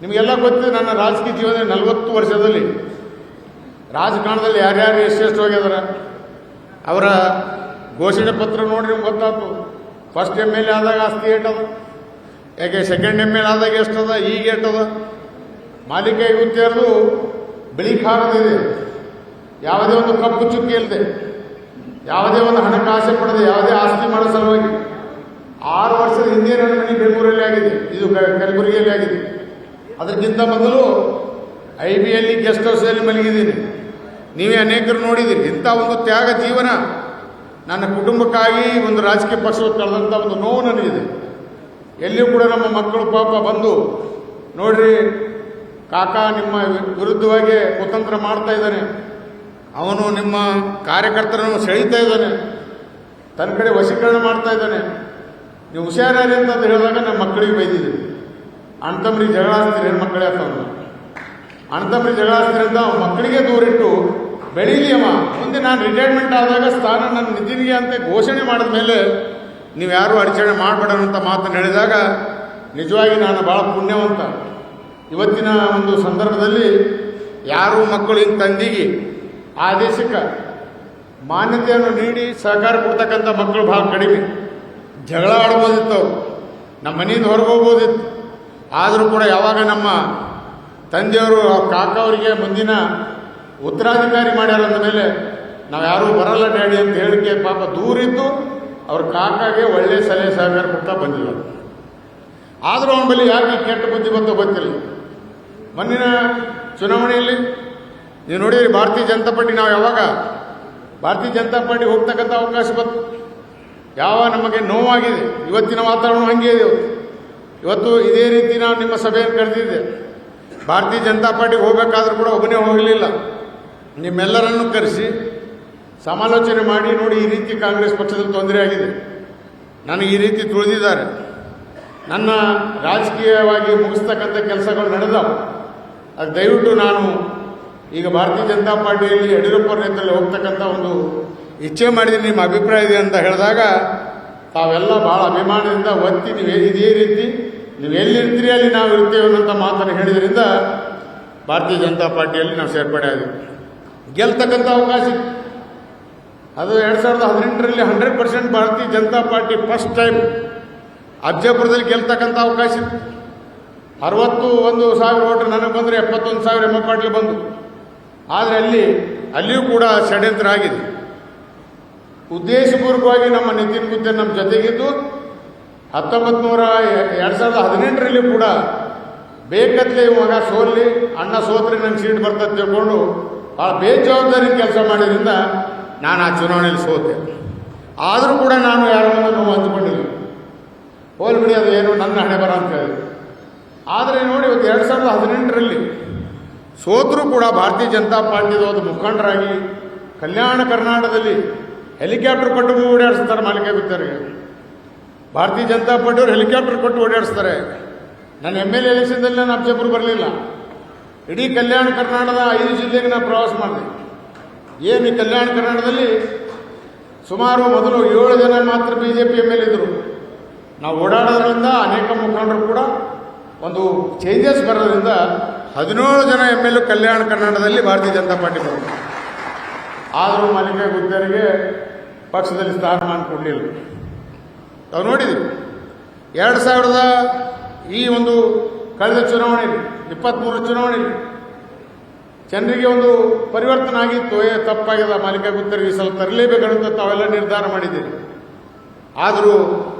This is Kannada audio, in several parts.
ನಿಮಗೆಲ್ಲ ಗೊತ್ತಿದೆ, ನನ್ನ ರಾಜಕೀಯ ಜೀವನದಲ್ಲಿ 40 ವರ್ಷದಲ್ಲಿ ರಾಜಕಾರಣದಲ್ಲಿ ಯಾರ್ಯಾರು ಎಷ್ಟೆಷ್ಟು ಹೋಗ್ಯದಾರ ಅವರ ಘೋಷಣೆ ಪತ್ರ ನೋಡಿ ನಿಮ್ಗೆ ಗೊತ್ತಾಯ್ತು. ಫಸ್ಟ್ MLA ಆದಾಗ ಆಸ್ತಿ ಏಟದ, ಯಾಕೆ ಸೆಕೆಂಡ್ MLA ಆದಾಗ ಎಷ್ಟದ, ಈಗ ಏಟದ. ಮಾಲೀಕ ಗುತ್ತೇರದು ಬಿಳಿ ಖಾರದಿದೆ, ಯಾವುದೇ ಒಂದು ಕಪ್ಪು ಚುಕ್ಕಿ ಇಲ್ಲದೆ, ಯಾವುದೇ ಒಂದು ಹಣಕಾಸು ಪಡೆದೆ, ಯಾವುದೇ ಆಸ್ತಿ ಮಾಡೋ ಸಲುವಾಗಿ 6 ವರ್ಷದ ಹಿಂದೆ ನನ್ನ ಮನೆ ಬೆಂಗಳೂರಲ್ಲಿ ಆಗಿದೆ, ಇದು ಕಲಬುರಗಿಯಲ್ಲಿ ಆಗಿದೆ. ಅದಕ್ಕಿಂತ ಮೊದಲು IBಯಲ್ಲಿ ಗೆಸ್ಟ್ ಹೌಸಲ್ಲಿ ಮಲಗಿದ್ದೀನಿ. ನೀವೇ ಅನೇಕರು ನೋಡಿದ್ದೀರಿ. ಇಂಥ ಒಂದು ತ್ಯಾಗ ಜೀವನ ನನ್ನ ಕುಟುಂಬಕ್ಕಾಗಿ ಒಂದು ರಾಜಕೀಯ ಪಕ್ಷವನ್ನು ಕಳೆದಂಥ ಒಂದು ನೋವು ನನಗಿದೆ. ಎಲ್ಲಿಯೂ ಕೂಡ ನಮ್ಮ ಮಕ್ಕಳು ಪಾಪ ಬಂದು ನೋಡ್ರಿ ಕಾಕಾ ನಿಮ್ಮ ವಿರುದ್ಧವಾಗಿ ಕುತಂತ್ರ ಮಾಡ್ತಾ ಇದ್ದಾನೆ, ಅವನು ನಿಮ್ಮ ಕಾರ್ಯಕರ್ತರನ್ನು ಸೆಳೀತಾ ಇದ್ದಾನೆ, ತನ್ನ ಕಡೆ ವಶೀಕರಣ ಮಾಡ್ತಾ ಇದ್ದಾನೆ, ನೀವು ಹುಷಾರಾರಿ ಅಂತ ಹೇಳಿದಾಗ ನಮ್ಮ ಮಕ್ಕಳಿಗೆ ಬೈದಿದ್ದೀವಿ. ಅಣ್ತಂಬ್ರಿಗೆ ಜಗಳ ಆಡ್ತೀರಿ, ಹೆಣ್ಮಕ್ಕಳೇ ಅಂತಂದು ಅಣ್ತಂಬ್ರಿಗೆ ಜಗಳ ಆಡ್ತೀರಿ ಅಂತ ಮಕ್ಕಳಿಗೆ ದೂರಿಟ್ಟು ಬೆಳೀಲಿ ಅವ, ಮುಂದೆ ನಾನು ರಿಟೈರ್ಮೆಂಟ್ ಆದಾಗ ಸ್ಥಾನ ನನ್ನ ನಿಧಿನಿಗೆ ಅಂತ ಘೋಷಣೆ ಮಾಡಿದ ಮೇಲೆ ನೀವು ಯಾರೂ ಅಡಚಣೆ ಮಾಡಬೇಡ ಅಂತ ಮಾತನ್ನು ಹೇಳಿದಾಗ ನಿಜವಾಗಿ ನಾನು ಭಾಳ ಪುಣ್ಯವಂತ. ಇವತ್ತಿನ ಒಂದು ಸಂದರ್ಭದಲ್ಲಿ ಯಾರೂ ಮಕ್ಕಳು ಹಿಂಗೆ ತಂದಿಗೆ ಆದೇಶಕ್ಕೆ ಮಾನ್ಯತೆಯನ್ನು ನೀಡಿ ಸಹಕಾರ ಕೊಡ್ತಕ್ಕಂಥ ಮಕ್ಕಳು ಭಾಳ ಕಡಿಮೆ. ಜಗಳ ಆಡ್ಬೋದಿತ್ತು, ಅವರು ನಮ್ಮ ಮನೆಯಿಂದ ಹೊರಗೆ ಹೋಗ್ಬೋದಿತ್ತು. ಆದರೂ ಕೂಡ ಯಾವಾಗ ನಮ್ಮ ತಂದೆಯವರು ಕಾಕ ಅವರಿಗೆ ಮುಂದಿನ ಉತ್ತರಾಧಿಕಾರಿ ಮಾಡ್ಯಾರ ಅಂದ ಮೇಲೆ ನಾವು ಯಾರೂ ಬರಲ್ಲ ಡ್ಯಾಡಿ ಅಂತ ಹೇಳಿಕೆ ಪಾಪ ದೂರಿದ್ದು ಅವ್ರ ಕಾಕಾಗೆ ಒಳ್ಳೆ ಸಲಹೆ ಸಹಕಾರ ಕೊಡ್ತಾ ಬಂದಿಲ್ಲ. ಆದರೂ ಅವನ ಬಳಿ ಯಾಕೆ ಕೆಟ್ಟ ಬುದ್ಧಿ ಬಂತೋ ಗೊತ್ತಿಲ್ಲ. ಮೊನ್ನಿನ ಚುನಾವಣೆಯಲ್ಲಿ ನೀವು ನೋಡಿದ್ರಿ, ಭಾರತೀಯ ಜನತಾ ಪಾರ್ಟಿ ನಾವು ಯಾವಾಗ ಭಾರತೀಯ ಜನತಾ ಪಾರ್ಟಿ ಹೋಗ್ತಕ್ಕಂಥ ಅವಕಾಶ ಬಂತು, ಯಾವ ನಮಗೆ ನೋವಾಗಿದೆ. ಇವತ್ತಿನ ವಾತಾವರಣ ಹಂಗೆ ಇದೆ. ಇವತ್ತು ಇದೇ ರೀತಿ ನಾವು ನಿಮ್ಮ ಸಭೆಯನ್ನು ಕರೆದಿದ್ದೆ. ಭಾರತೀಯ ಜನತಾ ಪಾರ್ಟಿಗೆ ಹೋಗಬೇಕಾದ್ರೂ ಕೂಡ ಒಬ್ಬನೇ ಹೋಗಲಿಲ್ಲ, ನಿಮ್ಮೆಲ್ಲರನ್ನು ಕರೆಸಿ ಸಮಾಲೋಚನೆ ಮಾಡಿ ನೋಡಿ ಈ ರೀತಿ ಕಾಂಗ್ರೆಸ್ ಪಕ್ಷದಲ್ಲಿ ತೊಂದರೆ ಆಗಿದೆ, ನನಗೆ ಈ ರೀತಿ ತುಳಿದಿದ್ದಾರೆ, ನನ್ನ ರಾಜಕೀಯವಾಗಿ ಮುಗಿಸ್ತಕ್ಕಂಥ ಕೆಲಸಗಳು ನಡೆದವು, ಅದು ದಯವಿಟ್ಟು ನಾನು ಈಗ ಭಾರತೀಯ ಜನತಾ ಪಾರ್ಟಿಯಲ್ಲಿ ಯಡಿಯೂರಪ್ಪ ನೇತೃತ್ವದಲ್ಲಿ ಹೋಗ್ತಕ್ಕಂಥ ಒಂದು ಇಚ್ಛೆ ಮಾಡಿದ್ದೀನಿ, ನಿಮ್ಮ ಅಭಿಪ್ರಾಯ ಇದೆ ಅಂತ ಹೇಳಿದಾಗ ತಾವೆಲ್ಲ ಭಾಳ ಅಭಿಮಾನದಿಂದ ಒತ್ತಿ ನೀವು ಇದೇ ರೀತಿ ನೀವು ಎಲ್ಲಿರ್ತೀರಿ ಅಲ್ಲಿ ನಾವು ಇರ್ತೇವೆ ಅನ್ನೋಂಥ ಮಾತನ್ನು ಹೇಳಿದ್ರಿಂದ ಭಾರತೀಯ ಜನತಾ ಪಾರ್ಟಿಯಲ್ಲಿ ನಾವು ಸೇರ್ಪಡೆ ಆದ್ವಿ. ಗೆಲ್ತಕ್ಕಂಥ ಅವಕಾಶ ಅದು 2018ರಲ್ಲಿ 100% ಭಾರತೀಯ ಜನತಾ ಪಾರ್ಟಿ ಫಸ್ಟ್ ಟೈಮ್ ಅಫಜಲ್ಪುರದಲ್ಲಿ ಗೆಲ್ತಕ್ಕಂಥ ಅವಕಾಶ. 61,000 ಓಟು ನನಗೆ ಬಂದರೆ 71,000 ಎಂ ಪಾಟೀಲ್ ಬಂದು. ಆದರೆ ಅಲ್ಲಿಯೂ ಕೂಡ ಷಡ್ಯಂತ್ರ ಆಗಿದೆ. ಉದ್ದೇಶಪೂರ್ವಕವಾಗಿ ನಮ್ಮ ನಿತಿನ್ ಗುತ್ತೇರ್ ನಮ್ಮ ಜೊತೆಗಿದ್ದು 2018ರಲ್ಲಿ ಕೂಡ ಬೇಕತ್ತಲೇ ಮಗ ಸೋಲ್ಲಿ ಅಣ್ಣ ಸೋತ್ರೆ ನಂಗೆ ಸೀಟ್ ಬರ್ತದೆ ತಿಳ್ಕೊಂಡು ಭಾಳ ಬೇಜವಾಬ್ದಾರಿ ಕೆಲಸ ಮಾಡಿದ್ರಿಂದ ನಾನು ಆ ಚುನಾವಣೆಯಲ್ಲಿ ಸೋತೆ. ಆದರೂ ಕೂಡ ನಾನು ಯಾರ ಮುಂದೆ ನೋವು ಹಂಚಿಕೊಂಡಿಲ್ಲ, ಹೋಲ್ಬಿಡಿ ಅದು ಏನು ನನ್ನ ಹಣೆ ಬರ ಅಂತ ಹೇಳಿ. ಆದರೆ ನೋಡಿ ಇವತ್ತು 2018ರಲ್ಲಿ ಸೋತರೂ ಕೂಡ ಭಾರತೀಯ ಜನತಾ ಪಾರ್ಟಿದ ಒಂದು ಮುಖಂಡರಾಗಿ ಕಲ್ಯಾಣ ಕರ್ನಾಟಕದಲ್ಲಿ ಹೆಲಿಕಾಪ್ಟರ್ ಕೊಟ್ಟು ಓಡಾಡಿಸ್ತಾರೆ. ಮಾಲಿಕ ಗುತ್ತೇರ್ಗೆ ಭಾರತೀಯ ಜನತಾ ಪಾರ್ಟಿಯವರು ಹೆಲಿಕಾಪ್ಟರ್ ಕೊಟ್ಟು ಓಡಾಡಿಸ್ತಾರೆ. ನನ್ನ MLA ಎಲೆಕ್ಷನ್ದಲ್ಲಿ ನಾನು ಅಫಜಲ್ಪುರ ಬರಲಿಲ್ಲ. ಇಡೀ ಕಲ್ಯಾಣ ಕರ್ನಾಟಕದ 5 ಜಿಲ್ಲೆಗೆ ನಾನು ಪ್ರವಾಸ ಮಾಡಿದೆ. ಏನು ಈ ಕಲ್ಯಾಣ ಕರ್ನಾಟಕದಲ್ಲಿ ಸುಮಾರು ಮೊದಲು 7 ಜನ ಮಾತ್ರ BJP MLA ಇದ್ದರು. ನಾವು ಓಡಾಡೋದ್ರಿಂದ ಅನೇಕ ಮುಖಂಡರು ಕೂಡ ಒಂದು ಚೇಂಜಸ್ ಬರೋದ್ರಿಂದ 17 ಜನ MLA ಕಲ್ಯಾಣ ಕರ್ನಾಟಕದಲ್ಲಿ ಭಾರತೀಯ ಜನತಾ ಪಾರ್ಟಿ ಬರೋದು. ಆದರೂ ಮಾಲಿಕ ಗುತ್ತೇರ್ಗೆ ಪಕ್ಷದಲ್ಲಿ ಸ್ಥಾನಮಾನ ಕೊಡಲಿಲ್ಲ. ನಾವು ನೋಡಿದ್ದೀವಿ 2000ದ ಈ ಒಂದು ಕಳೆದ ಚುನಾವಣೆಯಲ್ಲಿ 23 ಚುನಾವಣೆಯಲ್ಲಿ ಜನರಿಗೆ ಒಂದು ಪರಿವರ್ತನೆ ಆಗಿತ್ತು. ತಪ್ಪಾಗಿದೆ, ಮಾಲಿಕ ಗುತ್ತೇರ್ಗೆ ಈ ಸಲ ತರಲೇಬೇಕಂತ ತಾವೆಲ್ಲ ನಿರ್ಧಾರ ಮಾಡಿದ್ದೀರಿ. ಆದರೂ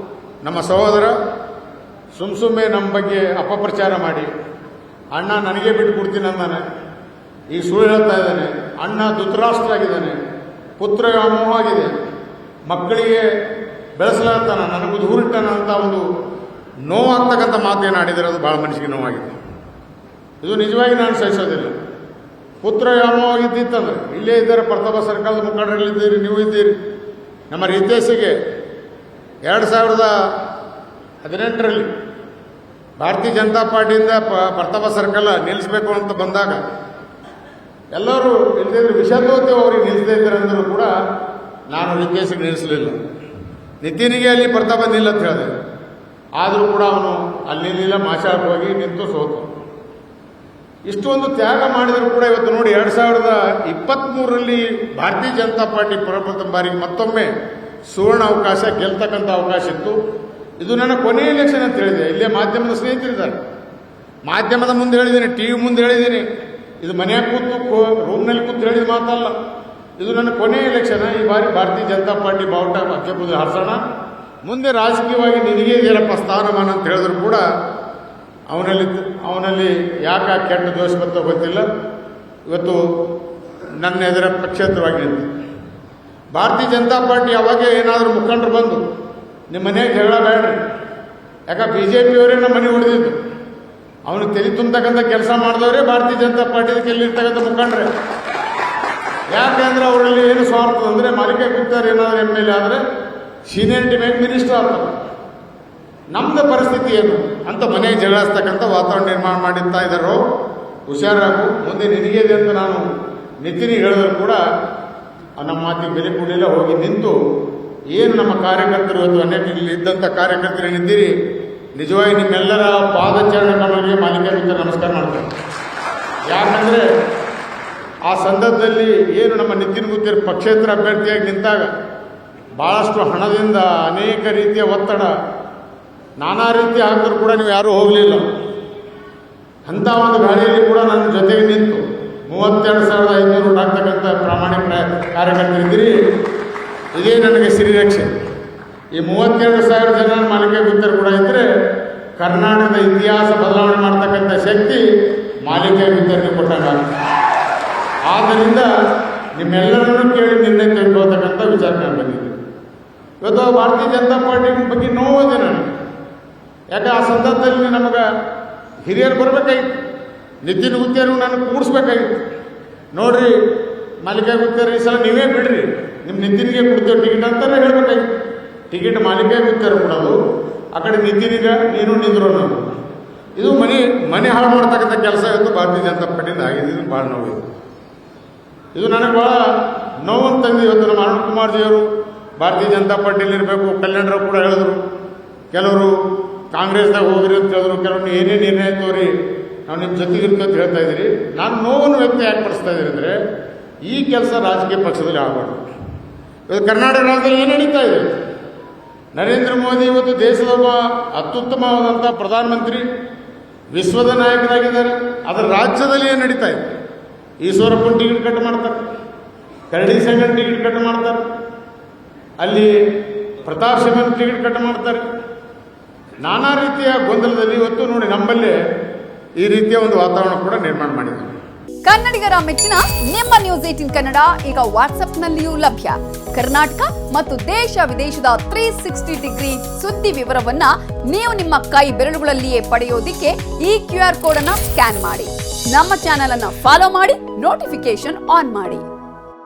ನಮ್ಮ ಸಹೋದರ ಸುಮ್ಮನೆ ನಮ್ಮ ಬಗ್ಗೆ ಅಪಪ್ರಚಾರ ಮಾಡಿ ಅಣ್ಣ ನನಗೆ ಬಿಟ್ಟು ಕೊಡ್ತೀನಿ ಅಂದಾನೆ, ಈಗ ಸುಳ್ಳು ಹೇಳ್ತಾ ಇದ್ದಾನೆ, ಅಣ್ಣ ಧೃತರಾಷ್ಟ್ರ ಆಗಿದ್ದಾನೆ, ಪುತ್ರ ವ್ಯಾಮೋಹ ಆಗಿದೆ, ಮಕ್ಕಳಿಗೆ ಬೆಳೆಸಲಾಗ್ತಾನ, ನನಗೂ ದೂರಿಟ್ಟಾನ ಅಂತ ಒಂದು ನೋವಾಗ್ತಕ್ಕಂಥ ಮಾತೇನಾಡಿದರೆ ಅದು ಭಾಳ ಮನಸ್ಸಿಗೆ ನೋವಾಗಿದೆ. ಇದು ನಿಜವಾಗಿ ನಾನು ಸಹಿಸೋದಿಲ್ಲ. ಪುತ್ರ ವ್ಯಾಮೋಹ ಆಗಿದ್ದಿತ್ತಂದ್ರೆ ಇಲ್ಲೇ ಇದ್ದಾರೆ, ಪ್ರತಾಪ ಸರ್ಕಾರದ ಮುಖಂಡರಲ್ಲಿದ್ದೀರಿ, ನೀವು ಇದ್ದೀರಿ. ನಮ್ಮ ರಿತೇಶಿಗೆ 2018ರಲ್ಲಿ ಭಾರತೀಯ ಜನತಾ ಪಾರ್ಟಿಯಿಂದ ಪ್ರತಾಪ ಸರ್ಕಲ್ ನಿಲ್ಲಿಸಬೇಕು ಅಂತ ಬಂದಾಗ ಎಲ್ಲರೂ ಇಲ್ಲದಿದ್ರು ವಿಷದೋತಿ ಅವ್ರಿಗೆ ನಿಲ್ಲಿಸದೇ ಇದ್ದಾರೆ ಅಂದರೂ ಕೂಡ ನಾನು ರಿತೇಶಿಗೆ ನಿಲ್ಲಿಸಲಿಲ್ಲ. ನಿತಿನಿಗೆ ಅಲ್ಲಿ ಪ್ರತಾಪ ನಿಲ್ಲಂತ ಹೇಳಿದೆ. ಆದರೂ ಕೂಡ ಅವನು ಅಲ್ಲಿ ನಿಲ್ಲ ಮಾಶಾಕ್ ಹೋಗಿ ನಿಂತು ಸೋತು. ಇಷ್ಟೊಂದು ತ್ಯಾಗ ಮಾಡಿದರೂ ಕೂಡ ಇವತ್ತು ನೋಡಿ 2023ರಲ್ಲಿ ಭಾರತೀಯ ಜನತಾ ಪಾರ್ಟಿ ಪ್ರಪ್ರಥಮ ಬಾರಿಗೆ ಮತ್ತೊಮ್ಮೆ ಸುವರ್ಣ ಅವಕಾಶ ಗೆಲ್ತಕ್ಕಂಥ ಅವಕಾಶ ಇತ್ತು. ಇದು ನನ್ನ ಕೊನೆಯ ಎಲೆಕ್ಷನ್ ಅಂತ ಹೇಳಿದೆ. ಇಲ್ಲೇ ಮಾಧ್ಯಮದ ಸ್ನೇಹಿತರಿದ್ದಾರೆ, ಮಾಧ್ಯಮದ ಮುಂದೆ ಹೇಳಿದ್ದೀನಿ, ಟಿವಿ ಮುಂದೆ ಹೇಳಿದ್ದೀನಿ. ಇದು ಮನೆಯಾಗ ಕೂತು ರೂಮ್ನಲ್ಲಿ ಕೂತು ಹೇಳಿದ ಮಾತಲ್ಲ. ಇದು ನನ್ನ ಕೊನೆಯ ಎಲೆಕ್ಷನ್. ಈ ಬಾರಿ ಭಾರತೀಯ ಜನತಾ ಪಾರ್ಟಿ ಬಾವುಟ ಅಕ್ಕೆ ಬುದ್ಧಿ ಹಾರಿಸೋಣ. ಮುಂದೆ ರಾಜಕೀಯವಾಗಿ ನಿನಗೆ ಇದೆಯಲ್ಲಪ್ಪ ಸ್ಥಾನಮಾನ ಅಂತ ಹೇಳಿದ್ರು ಕೂಡ ಅವನಲ್ಲಿ ಯಾಕೆ ಕೆಟ್ಟ ದೋಷ ಬರ್ತೋ ಗೊತ್ತಿಲ್ಲ. ಇವತ್ತು ನನ್ನ ಎದುರ ಪಕ್ಷೇತರವಾಗಿ ನಿಂತು ಭಾರತೀಯ ಜನತಾ ಪಾರ್ಟಿ ಅವಾಗೇ ಏನಾದರೂ ಮುಖಂಡರು ಬಂದು ನಿಮ್ಮ ಮನೆಗೆ ಜಗಳ ಬೇಡ್ರಿ, ಯಾಕೆ BJPಯವರೇ ನಮ್ಮ ಮನೆ ಹೊಡೆದಿದ್ದು, ಅವನು ತೆಲಿ ತುಂಬತಕ್ಕಂಥ ಕೆಲಸ ಮಾಡಿದವರೇ ಭಾರತೀಯ ಜನತಾ ಪಾರ್ಟಿ ಕೆಲ್ಲಿರ್ತಕ್ಕಂಥ ಮುಖಂಡ್ರೆ. ಯಾಕೆಂದ್ರೆ ಅವರಲ್ಲಿ ಏನು ಸ್ವಾರ್ಥ ಅಂದರೆ ಮಾಲಿಕೆ ಗುಪ್ತಾರ್ ಏನಾದರೂ MLA ಆದರೆ ಸೀನಿಯರಿಟಿ ಮೇಲೆ ಮಿನಿಸ್ಟರ್ ಆಗ್ತಾರೆ. ನಮ್ದು ಪರಿಸ್ಥಿತಿ ಏನು ಅಂತ ಮನೆಗೆ ಜಗಳಿಸ್ತಕ್ಕಂಥ ವಾತಾವರಣ ನಿರ್ಮಾಣ ಮಾಡಿರ್ತಾ ಇದ್ದಾರೋ ಹುಷಾರಾಗು. ಮುಂದೆ ನಿನಗೇದೆ ಅಂತ ನಾನು ನಿತಿನಿಗೆ ಹೇಳಿದ್ರು ಕೂಡ ನಮ್ಮ ಮಾತಿಗೆ ಬೆಲೆ ಕೊಡಲಿಲ್ಲ. ಹೋಗಿ ನಿಂತು ಏನು ನಮ್ಮ ಕಾರ್ಯಕರ್ತರು ಇವತ್ತು ಅನೇಕ ಇಲ್ಲಿ ಇದ್ದಂಥ ಕಾರ್ಯಕರ್ತರು ಏನಿದ್ದೀರಿ, ನಿಜವಾಗಿ ನಿಮ್ಮೆಲ್ಲರ ಪಾದಚರಣ ಕಮಲಿಗೆ ಮಾಲಿಕೆ ಗುಪ್ತಾರ್ ನಮಸ್ಕಾರ ಮಾಡ್ತಾರೆ. ಯಾಕಂದರೆ ಆ ಸಂದರ್ಭದಲ್ಲಿ ಏನು ನಮ್ಮ ನಿತಿನ್ ಗುತ್ತೇರ್ ಪಕ್ಷೇತರ ಅಭ್ಯರ್ಥಿಯಾಗಿ ನಿಂತಾಗ ಭಾಳಷ್ಟು ಹಣದಿಂದ ಅನೇಕ ರೀತಿಯ ಒತ್ತಡ ನಾನಾ ರೀತಿ ಹಾಕಿದ್ರು ಕೂಡ ನೀವು ಯಾರೂ ಹೋಗಲಿಲ್ಲ. ಅಂಥ ಒಂದು ಗಾಳಿಯಲ್ಲಿ ಕೂಡ ನನ್ನ ಜೊತೆಗೆ ನಿಂತು 32,500 ಆಗ್ತಕ್ಕಂಥ ಪ್ರಾಮಾಣಿಕ ಕಾರ್ಯಕರ್ತರಿದ್ದೀರಿ. ಇದೇ ನನಗೆ ಶ್ರೀರಕ್ಷೆ. ಈ 32,000 ಜನ ಮಾಲಿಕೆ ಗುತ್ತೇರ್ ಕೂಡ ಇದ್ದರೆ ಕರ್ನಾಟಕದ ಇತಿಹಾಸ ಬದಲಾವಣೆ ಮಾಡ್ತಕ್ಕಂಥ ಶಕ್ತಿ ಮಾಲಿಕೆ ಗುತ್ತೇರ್ಗೆ ಕೊಟ್ಟಾಗುತ್ತೆ. ಆದ್ದರಿಂದ ನಿಮ್ಮೆಲ್ಲರನ್ನೂ ಕೇಳಿ ನಿರ್ಣಯ ತೆಗೆದುಕೊಳ್ತಕ್ಕಂಥ ವಿಚಾರ ನಾನು ಬಂದಿದ್ದೆ. ಇವತ್ತು ಭಾರತೀಯ ಜನತಾ ಪಾರ್ಟಿ ಬಗ್ಗೆ ನೋವಿದೆ ನನಗೆ. ಯಾಕೆ ಆ ಸಂದರ್ಭದಲ್ಲಿ ನಮಗೆ ಹಿರಿಯರು ಬರಬೇಕಾಗಿತ್ತು, ನಿತಿನ್ ಗುತ್ತೇರ್ ನನಗೆ ಕೂಡಿಸ್ಬೇಕಾಗಿತ್ತು. ನೋಡ್ರಿ ಮಾಲಿಕೆ ಗುತ್ತೇರ್ ಈ ಸಲ ನೀವೇ ಬಿಡ್ರಿ, ನಿಮ್ಮ ನಿತಿನ್ಗೆ ಕೊಡ್ತೇವೆ ಟಿಕೆಟ್ ಅಂತಾನೆ ಹೇಳ್ಬೇಕಾಗಿತ್ತು. ಟಿಕೆಟ್ ಮಾಲಿಕೆ ಗುತ್ತೇರ್ ಕೊಡೋದು, ಆ ಕಡೆ ನಿತಿನಿಗೆ ನೀನು ನಿಂದ್ರು ಅನ್ನೋದು, ಇದು ಮನೆ ಹಾಳು ಮಾಡ್ತಕ್ಕಂಥ ಕೆಲಸ ಇವತ್ತು ಭಾರತೀಯ ಜನತಾ ಪಾರ್ಟಿಯಿಂದ ಆಗಿದೆ. ಇದು ಭಾಳ ನೋವಿದೆ. ಇದು ನನಗೆ ಭಾಳ ನೋವನ್ನು ತಂದು ಇವತ್ತು ನಮ್ಮ ಅರುಣ್ ಕುಮಾರ್ ಜಿಯವರು ಭಾರತೀಯ ಜನತಾ ಪಾರ್ಟಿಯಲ್ಲಿ ಇರಬೇಕು, ಕಲ್ಯಾಣರಾವ್ ಕೂಡ ಹೇಳಿದ್ರು, ಕೆಲವರು ಕಾಂಗ್ರೆಸ್ದಾಗ ಹೋಗಿರಿ ಅಂತ ಹೇಳಿದ್ರು, ಕೆಲವರು ಏನೇ ನಿರ್ಣಯ ತೋರಿ ನಾವು ನಿಮ್ಮ ಜೊತೆಗೆ ಇರ್ತೀವಿ ಅಂತ ಹೇಳ್ತಾ ಇದ್ದೀರಿ. ನಾನು ನೋವನ್ನು ವ್ಯಕ್ತಿ ಯಾಕೆ ಪಡಿಸ್ತಾ ಇದ್ದೀನಿ ಅಂದರೆ ಈ ಕೆಲಸ ರಾಜಕೀಯ ಪಕ್ಷದಲ್ಲಿ ಆಗಬಾರ್ದು. ಇವತ್ತು ಕರ್ನಾಟಕ ರಾಜ್ಯದಲ್ಲಿ ಏನು ನಡೀತಾ ಇದೆ? ನರೇಂದ್ರ ಮೋದಿ ಇವತ್ತು ದೇಶದ ಒಬ್ಬ ಅತ್ಯುತ್ತಮವಾದಂಥ ಪ್ರಧಾನಮಂತ್ರಿ, ವಿಶ್ವದ ನಾಯಕರಾಗಿದ್ದಾರೆ. ಅದರ ರಾಜ್ಯದಲ್ಲಿ ಏನು ನಡೀತಾ ಇದೆ? ಈಶ್ವರಪ್ಪನ ಟಿಕೆಟ್ ಕಟ್ ಮಾಡ್ತಾರೆ, ಕರಡಿ ಸಂಘದ ಟಿಕೆಟ್ ಕಟ್ ಮಾಡ್ತಾರೆ, ಅಲ್ಲಿ ಪ್ರತಾಪ್ ಸಿಂಹನ ಟಿಕೆಟ್ ಕಟ್ ಮಾಡ್ತಾರೆ. ನಾನಾ ರೀತಿಯ ಗೊಂದಲದಲ್ಲಿ ಇವತ್ತು ನೋಡಿ ನಮ್ಮಲ್ಲೇ ಈ ರೀತಿಯ ಒಂದು ವಾತಾವರಣ ಕೂಡ ನಿರ್ಮಾಣ ಮಾಡಿದ್ದಾರೆ. ಕನ್ನಡಿಗರ ಮೆಚ್ಚಿನ ನಿಮ್ಮ ನ್ಯೂಸ್ 18 ಕನ್ನಡ ಈಗ ವಾಟ್ಸ್ಆಪ್ನಲ್ಲಿಯೂ ಲಭ್ಯ. ಕರ್ನಾಟಕ ಮತ್ತು ದೇಶ ವಿದೇಶದ 360 ಡಿಗ್ರಿ ಸುದ್ದಿ ವಿವರವನ್ನ ನೀವು ನಿಮ್ಮ ಕೈ ಬೆರಳುಗಳಲ್ಲಿಯೇ ಪಡೆಯೋದಿಕ್ಕೆ ಈ QR ಕೋಡ್ ಅನ್ನ ಸ್ಕ್ಯಾನ್ ಮಾಡಿ. ನಮ್ಮ ಚಾನೆಲ್ ಅನ್ನ ಫಾಲೋ ಮಾಡಿ, ನೋಟಿಫಿಕೇಶನ್ ಆನ್ ಮಾಡಿ.